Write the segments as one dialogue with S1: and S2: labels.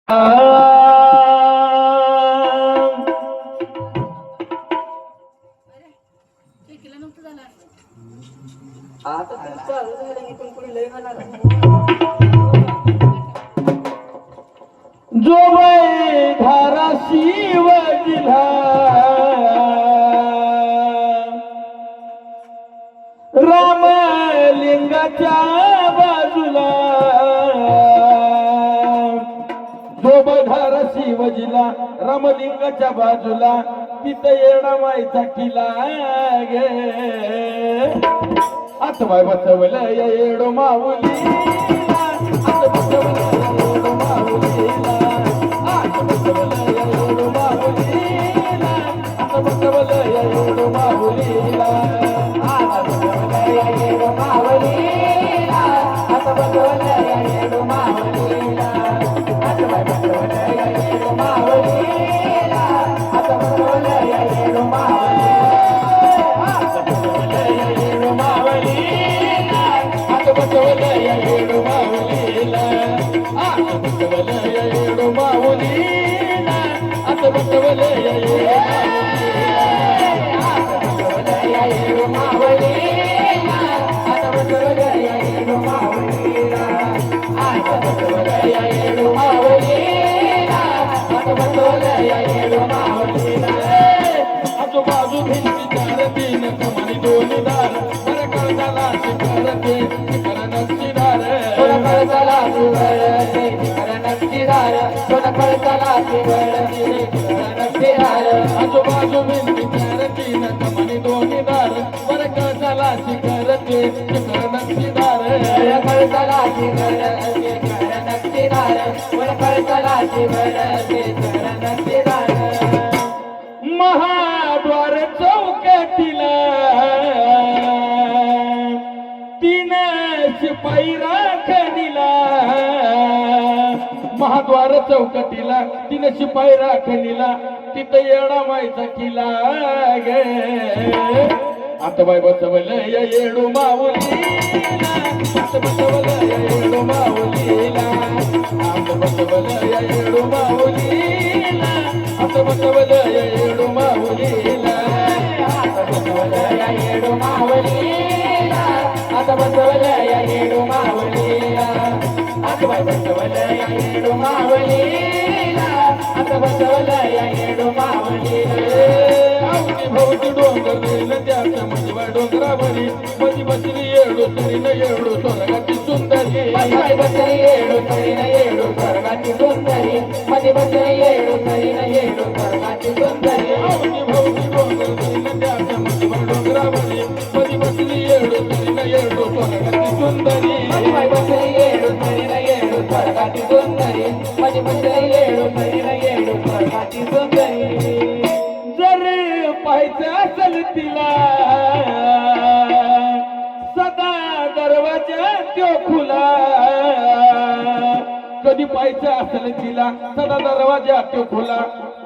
S1: आता तर चालू झालं की पण पुढे लय होणार
S2: जो धाराशी वजिला रामलिंगाच्या बाजूला जो धाराशी वजिला रामलिंगाच्या बाजूला तिथं येणा मायचा किला गे आतवाय बसवलं या येडो माऊलीला आत बसवलं या येडो माऊलीला आत बसवलं या येडो माऊलीला आत बसवलं या येडो माऊलीला आत बसवलं या येडो माऊलीला आत बसवलं या येडो माऊलीला आतवाय बसवलं या येडो माऊलीला आत बसवलं या येडो माऊलीला आत बसवलं या येडो माऊलीला आत बसवलं या येडो माऊलीला आत बसवलं या येडो माऊलीला आत बसवलं या येडो माऊलीला आत बसवलं या येडो माऊलीला आत बसवलं या येडो माऊलीला आत बसवलं या येडो माऊलीला आजूबाजू भिंती चार तीन कमानी दोन दार बर कळताला शिखर ते शिखर नक्षीदार बर कळताला शिखर ते शिखर नक्षीदार बर कळताला शिखर ते शिखर नक्षीदार आजूबाजू भिंती चार तीन कमानी दोन दार बर कळताला शिखर ते शिखर नक्षीदार बर कळताला शिखर ते शिखर नक्षीदार बर कळताला शिखर ते शिखर नक्षीदार महाद्वार चौकटीला तीन शिपाई राखणीला महाद्वार चौकटीला तीन शिपाई राखणीला तिथं येडा मायचा किला गे आता बाय बसवलं या येडो माऊलीला आता बसवलं या येडो माऊलीला आता बसवलं या येडो माऊलीला आता बसवलं या येडो माऊलीला आता बसवलं या येडो माऊलीला आता बसवलं या येडो माऊलीला आता बाय बसवलं या येडो माऊलीला आता बसवलं या येडो माऊलीला आवडी भोवती डोंगर गेलं त्याच्या मजवा डोंगरावरी मधी बसली येडो तरीनं येडो स्वर्गाची सुंदरी मधी बसली येडो तरीनं येडो स्वर्गाची सुंदरी मधी बसली येडो तरीनं येडो स्वर्गाची सुंदरी आवडी भोवती डोंगर गेलं त्याच्या मजवा डोंगरावरी मधी बसली येडो तरीनं येडो स्वर्गाची सुंदरी मधी बसली येडो तरीनं येडो स्वर्गाची सुंदरी मधी बसली येडो तरीनं येडो स्वर्गाची सुंदरी जर पाहायचं असेल तिला सदा दरवाजा त्यो खुला कधी पाहायचं असेल तिला सदा दरवाजा त्यो खुला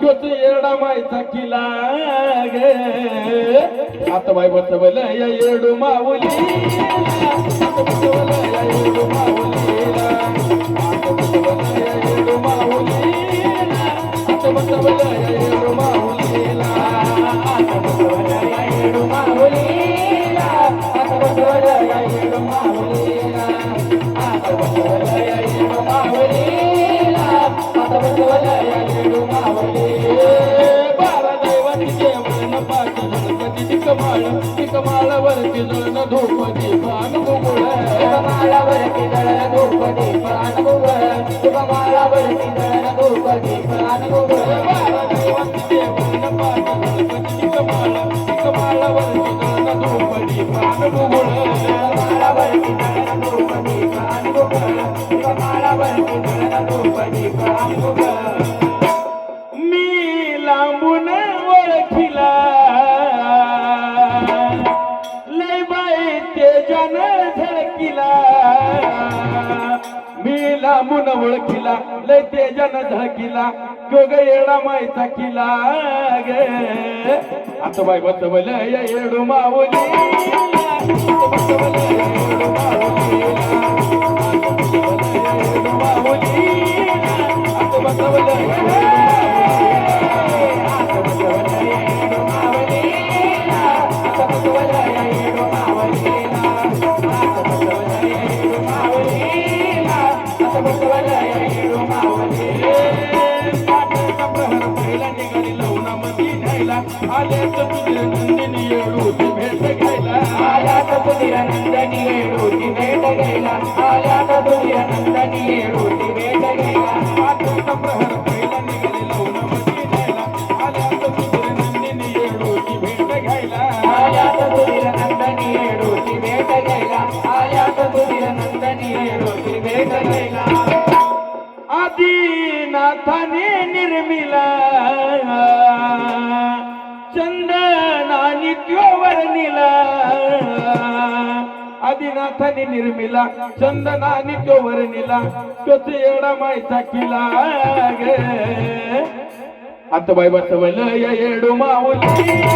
S2: तोच येडा मायचा किला गे आता बाय बसवलं या येडो माऊलीला आता बसवलं या येडो माऊलीला आता बसवलं या येडो माऊलीला आता बसवलं या येडो माऊलीला आता बसवलं या येडो माऊलीला आता बसवलं या येडो माऊलीला आता बसवलं या येडो माऊलीला आता बसवलं या येडो माऊलीला बारा देवाची जेवण पाच गणपती कमाळावरती जळण धूप दीपान गुगुळ कमाळावरती जळण धूप दीपान गुगुळ कमाळावरती जळण धूप दीपान गुगुळ बारा देवाची जेवण पाच गणपती कमाळावरती जळण धूप दीपान गुगुळ कमाळावरती जळण धूप दीपान गुगुळ कमाळावरती जळण धूप दीपान गुगुळ मी लांबून ओळखिला लय बाई तेजानं झळकिला मी लांबून ओळखिला लय तेजानं झळकिला तो ग येडा मायचा किला गे आता बाय बसवलं या येडो माऊलीला आता बसवलं या येडो माऊलीला आता बसवलं या येडो माऊलीला आता बसवलं या येडू माऊलीला. आता बसवलं या येडू माऊलीला. आता बसवलं या येडू माऊलीला. आता बसवलं या येडू माऊलीला. पाठचा प्रहर पहिला निघाली लवणामध्ये न्यायला. आल्यात तुझ्या नंदिनी येडूची भेट घ्यायला. आल्यात तुझ्या नंदिनी येडूची भेट घ्यायला. आल्यात तुझ्या नंदिनी येडूची भेट घ्यायला. पाठचा प्रहर पहिला निघाली लवणामध्ये न्यायला. आल्यात तुझ्या नंदिनी येडूची भेट घ्यायला. आल्यात तुझ्या नंदिनी येडूची भेट घ्यायला. आल्यात तुझ्या नंदिनी येडूची भेट घ्यायला. आदिनाथाने निर्मिला चंदनानी त्यो वर्णिला. आदिनाथाने निर्मिला चंदनानी त्यो वर्णिला. तोच येडा मायचा किला ग. आता बाई बसवलं या येडू माऊलीला.